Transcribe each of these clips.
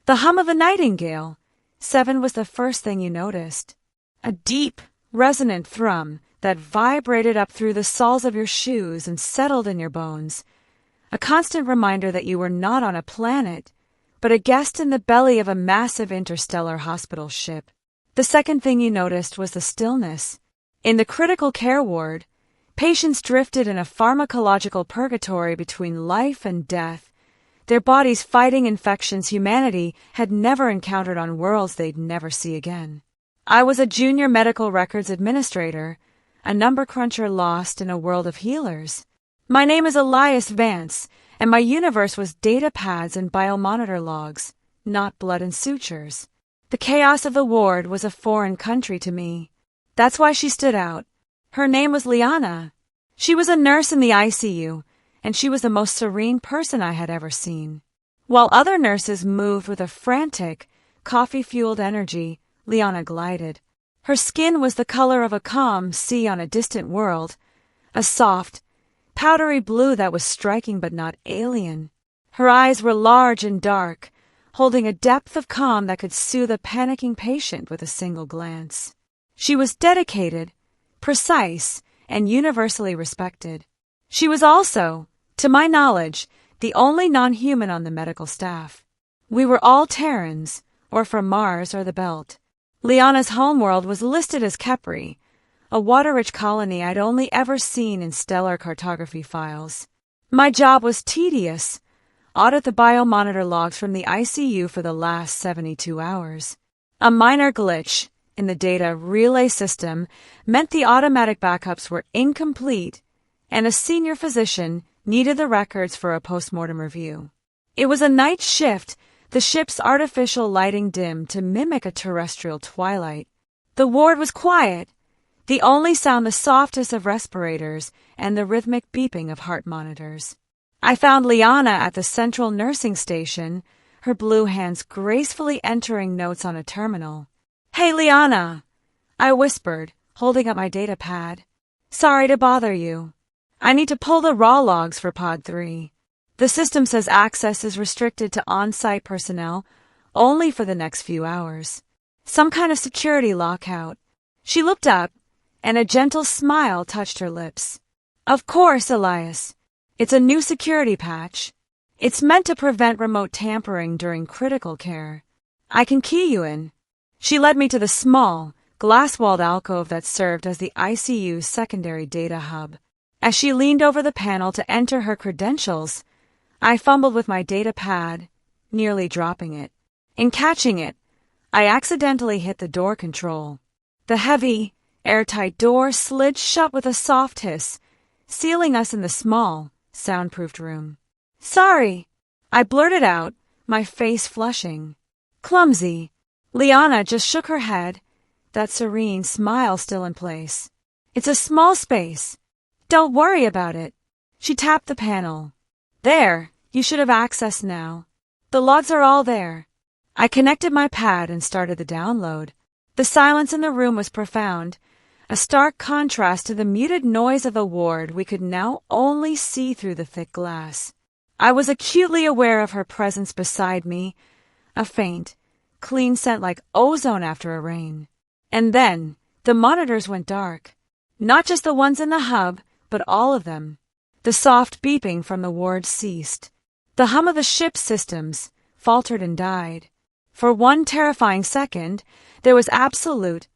The hum of a nightingale. 7 was the first thing you noticed. A deep, resonant thrum that vibrated up through the soles of your shoes and settled in your bones. A constant reminder that you were not on a planet, but a guest in the belly of a massive interstellar hospital ship. The second thing you noticed was the stillness. In the critical care ward, patients drifted in a pharmacological purgatory between life and death, their bodies fighting infections humanity had never encountered on worlds they'd never see again. I was a junior medical records administrator, a number cruncher lost in a world of healers. My name is Elias Vance, and my universe was data pads and biomonitor logs, not blood and sutures. The chaos of the ward was a foreign country to me. That's why she stood out. Her name was Liana. She was a nurse in the ICU, and she was the most serene person I had ever seen. While other nurses moved with a frantic, coffee-fueled energy, Liana glided. Her skin was the color of a calm sea on a distant world, a soft, powdery blue that was striking but not alien. Her eyes were large and dark, holding a depth of calm that could soothe a panicking patient with a single glance. She was dedicated, precise, and universally respected. She was also, to my knowledge, the only non-human on the medical staff. We were all Terrans, or from Mars or the Belt. Liana's homeworld was listed as Kepri, a water-rich colony I'd only ever seen in stellar cartography files. My job was tedious: audit the biomonitor logs from the ICU for the last 72 hours. A minor glitch in the data relay system meant the automatic backups were incomplete, and a senior physician needed the records for a postmortem review. It was a night shift, the ship's artificial lighting dimmed to mimic a terrestrial twilight. The ward was quiet, the only sound the softest of respirators and the rhythmic beeping of heart monitors. I found Liana at the central nursing station, her blue hands gracefully entering notes on a terminal. "Hey, Liana," I whispered, holding up my data pad. "Sorry to bother you. I need to pull the raw logs for Pod 3. The system says access is restricted to on-site personnel only for the next few hours. Some kind of security lockout." She looked up, and a gentle smile touched her lips. "Of course, Elias. It's a new security patch. It's meant to prevent remote tampering during critical care. I can key you in." She led me to the small, glass-walled alcove that served as the ICU's secondary data hub. As she leaned over the panel to enter her credentials, I fumbled with my data pad, nearly dropping it. In catching it, I accidentally hit the door control. The heavy, airtight door slid shut with a soft hiss, sealing us in the small, soundproofed room. "Sorry," I blurted out, my face flushing. "Clumsy." Liana just shook her head, that serene smile still in place. "It's a small space. Don't worry about it." She tapped the panel. "There, you should have access now. The logs are all there." I connected my pad and started the download. The silence in the room was profound, a stark contrast to the muted noise of the ward we could now only see through the thick glass. I was acutely aware of her presence beside me, a faint, clean scent like ozone after a rain. And then the monitors went dark. Not just the ones in the hub, but all of them. The soft beeping from the ward ceased. The hum of the ship's systems faltered and died. For one terrifying second, there was absolute,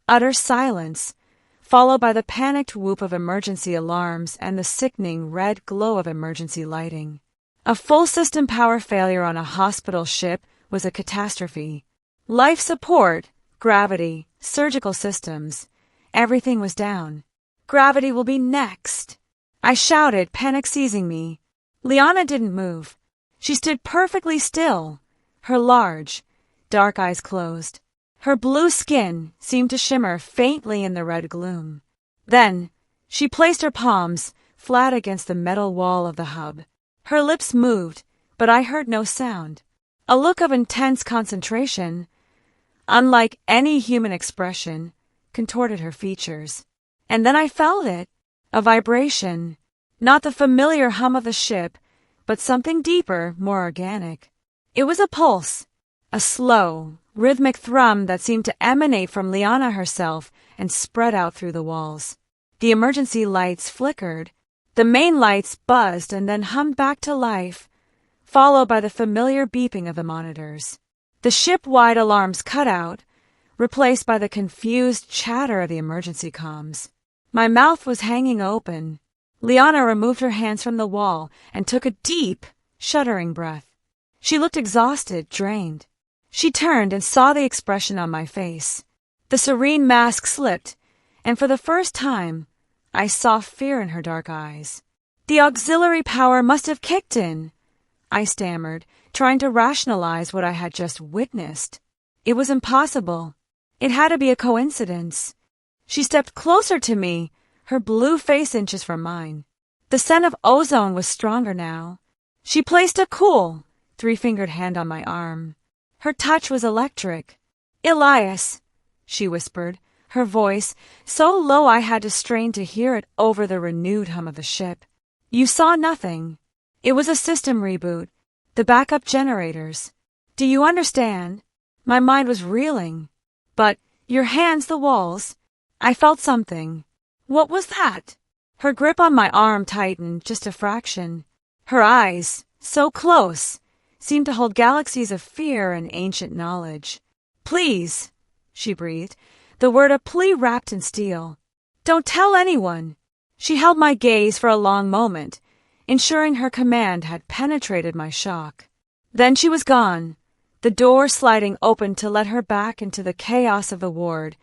utter silence, followed by the panicked whoop of emergency alarms and the sickening red glow of emergency lighting. A full system power failure on a hospital ship was a catastrophe. Life support, gravity, surgical systems, everything was down. "Gravity will be next," I shouted, panic seizing me. Liana didn't move. She stood perfectly still, her large, dark eyes closed. Her blue skin seemed to shimmer faintly in the red gloom. Then she placed her palms flat against the metal wall of the hub. Her lips moved, but I heard no sound. A look of intense concentration, unlike any human expression, contorted her features. And then I felt it, a vibration, not the familiar hum of the ship, but something deeper, more organic. It was a pulse, A slow, rhythmic thrum that seemed to emanate from Liana herself and spread out through the walls. The emergency lights flickered. The main lights buzzed and then hummed back to life, followed by the familiar beeping of the monitors. The ship-wide alarms cut out, replaced by the confused chatter of the emergency comms. My mouth was hanging open. Liana removed her hands from the wall and took a deep, shuddering breath. She looked exhausted, drained. She turned and saw the expression on my face. The serene mask slipped, and for the first time, I saw fear in her dark eyes. The auxiliary power must have kicked in, I stammered, trying to rationalize what I had just witnessed. It was impossible. It had to be a coincidence. She stepped closer to me, her blue face inches from mine. The scent of ozone was stronger now. She placed a cool, three-fingered hand on my arm. Her touch was electric. "Elias," she whispered, her voice so low I had to strain to hear it over the renewed hum of the ship. "You saw nothing. It was a system reboot. The backup generators. Do you understand?" My mind was reeling. "But your hands, the walls." I felt something. What was that? Her grip on my arm tightened just a fraction. Her eyes, so close, seemed to hold galaxies of fear and ancient knowledge. "Please," she breathed, the word a plea wrapped in steel. "Don't tell anyone." She held my gaze for a long moment, ensuring her command had penetrated my shock. Then she was gone, the door sliding open to let her back into the chaos of the ward,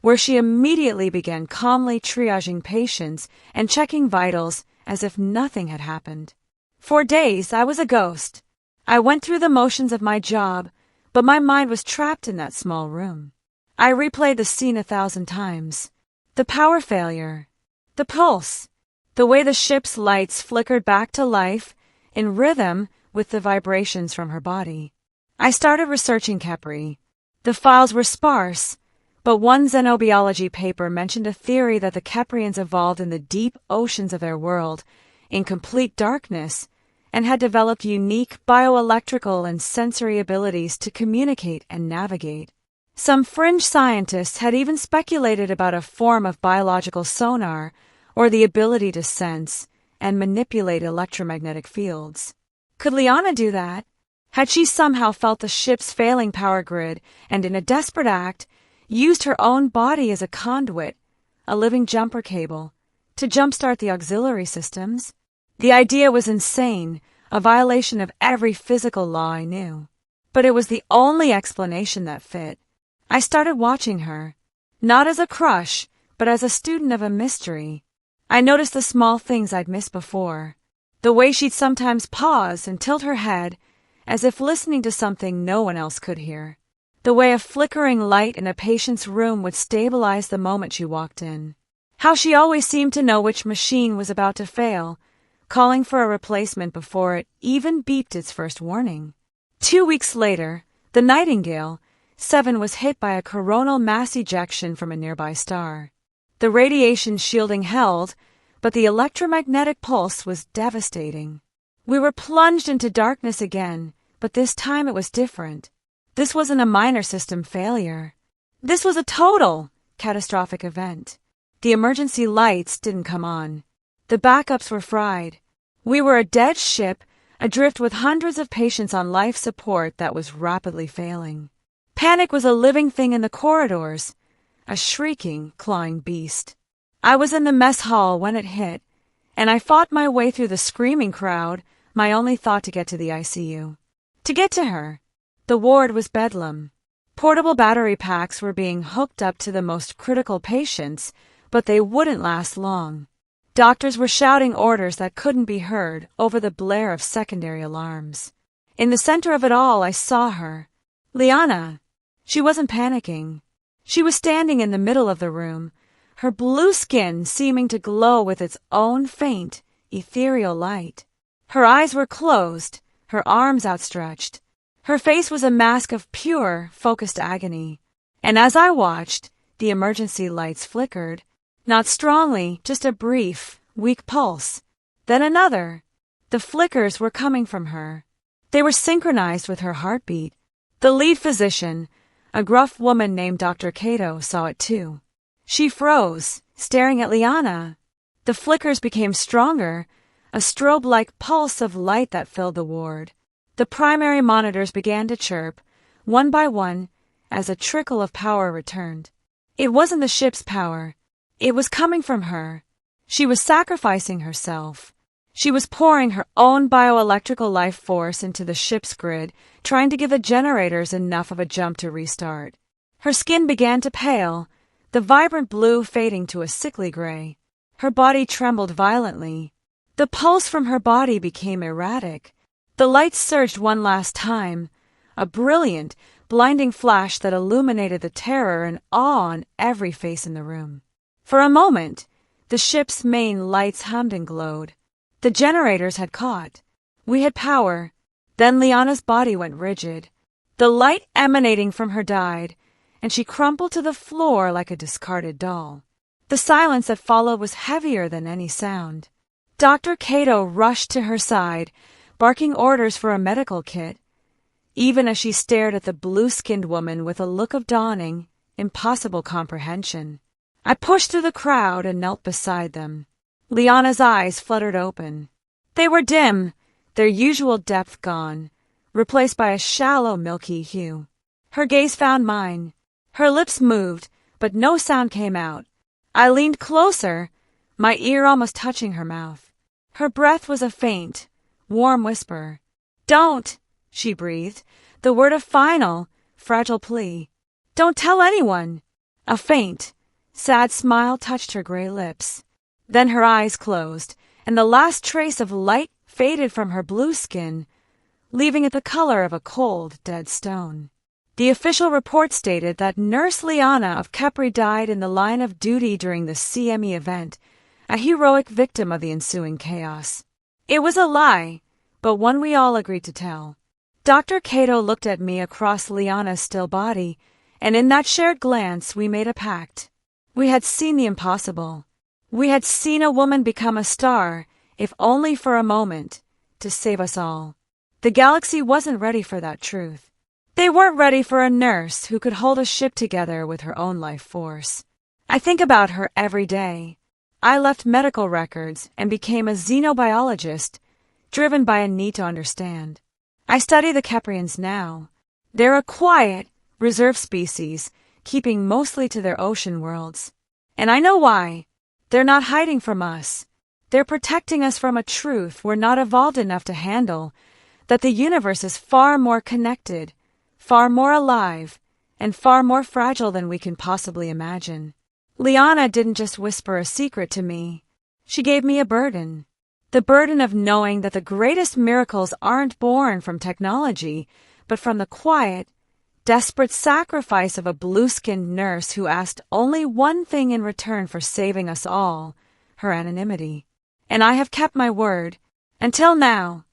where she immediately began calmly triaging patients and checking vitals as if nothing had happened. For days, I was a ghost. I went through the motions of my job, but my mind was trapped in that small room. I replayed the scene 1,000 times. The power failure, the pulse, the way the ship's lights flickered back to life, in rhythm with the vibrations from her body. I started researching Kepri. The files were sparse, but one xenobiology paper mentioned a theory that the Keprians evolved in the deep oceans of their world, in complete darkness, and had developed unique bioelectrical and sensory abilities to communicate and navigate. Some fringe scientists had even speculated about a form of biological sonar, or the ability to sense and manipulate electromagnetic fields. Could Liana do that? Had she somehow felt the ship's failing power grid and, in a desperate act, used her own body as a conduit, a living jumper cable, to jumpstart the auxiliary systems? The idea was insane, a violation of every physical law I knew. But it was the only explanation that fit. I started watching her, not as a crush, but as a student of a mystery. I noticed the small things I'd missed before. The way she'd sometimes pause and tilt her head, as if listening to something no one else could hear. The way a flickering light in a patient's room would stabilize the moment she walked in. How she always seemed to know which machine was about to fail, calling for a replacement before it even beeped its first warning. 2 weeks later, the Nightingale, 7, was hit by a coronal mass ejection from a nearby star. The radiation shielding held, but the electromagnetic pulse was devastating. We were plunged into darkness again, but this time it was different. This wasn't a minor system failure. This was a total, catastrophic event. The emergency lights didn't come on. The backups were fried. We were a dead ship, adrift with hundreds of patients on life support that was rapidly failing. Panic was a living thing in the corridors, a shrieking, clawing beast. I was in the mess hall when it hit, and I fought my way through the screaming crowd, my only thought to get to the ICU. To get to her. The ward was bedlam. Portable battery packs were being hooked up to the most critical patients, but they wouldn't last long. Doctors were shouting orders that couldn't be heard over the blare of secondary alarms. In the center of it all, I saw her. Liana. She wasn't panicking. She was standing in the middle of the room, her blue skin seeming to glow with its own faint, ethereal light. Her eyes were closed, her arms outstretched. Her face was a mask of pure, focused agony. And as I watched, the emergency lights flickered. Not strongly, just a brief, weak pulse. Then another. The flickers were coming from her. They were synchronized with her heartbeat. The lead physician, a gruff woman named Dr. Cato, saw it too. She froze, staring at Liana. The flickers became stronger, a strobe-like pulse of light that filled the ward. The primary monitors began to chirp, one by one, as a trickle of power returned. It wasn't the ship's power. It was coming from her. She was sacrificing herself. She was pouring her own bioelectrical life force into the ship's grid, trying to give the generators enough of a jump to restart. Her skin began to pale, the vibrant blue fading to a sickly gray. Her body trembled violently. The pulse from her body became erratic. The lights surged one last time, a brilliant, blinding flash that illuminated the terror and awe on every face in the room. For a moment, the ship's main lights hummed and glowed. The generators had caught. We had power. Then Liana's body went rigid. The light emanating from her died, and she crumpled to the floor like a discarded doll. The silence that followed was heavier than any sound. Dr. Cato rushed to her side, barking orders for a medical kit, even as she stared at the blue-skinned woman with a look of dawning, impossible comprehension. I pushed through the crowd and knelt beside them. Liana's eyes fluttered open. They were dim, their usual depth gone, replaced by a shallow, milky hue. Her gaze found mine. Her lips moved, but no sound came out. I leaned closer, my ear almost touching her mouth. Her breath was a faint, warm whisper. "Don't," she breathed, the word a final, fragile plea. "Don't tell anyone." A faint, sad smile touched her gray lips. Then her eyes closed, and the last trace of light faded from her blue skin, leaving it the color of a cold, dead stone. The official report stated that Nurse Liana of Capri died in the line of duty during the CME event, a heroic victim of the ensuing chaos. It was a lie, but one we all agreed to tell. Dr. Cato looked at me across Liana's still body, and in that shared glance we made a pact. We had seen the impossible. We had seen a woman become a star, if only for a moment, to save us all. The galaxy wasn't ready for that truth. They weren't ready for a nurse who could hold a ship together with her own life force. I think about her every day. I left medical records and became a xenobiologist, driven by a need to understand. I study the Caprians now. They're a quiet, reserved species, keeping mostly to their ocean worlds. And I know why. They're not hiding from us. They're protecting us from a truth we're not evolved enough to handle, that the universe is far more connected, far more alive, and far more fragile than we can possibly imagine. Liana didn't just whisper a secret to me. She gave me a burden. The burden of knowing that the greatest miracles aren't born from technology, but from the quiet, desperate sacrifice of a blue-skinned nurse who asked only one thing in return for saving us all, her anonymity. And I have kept my word. Until now,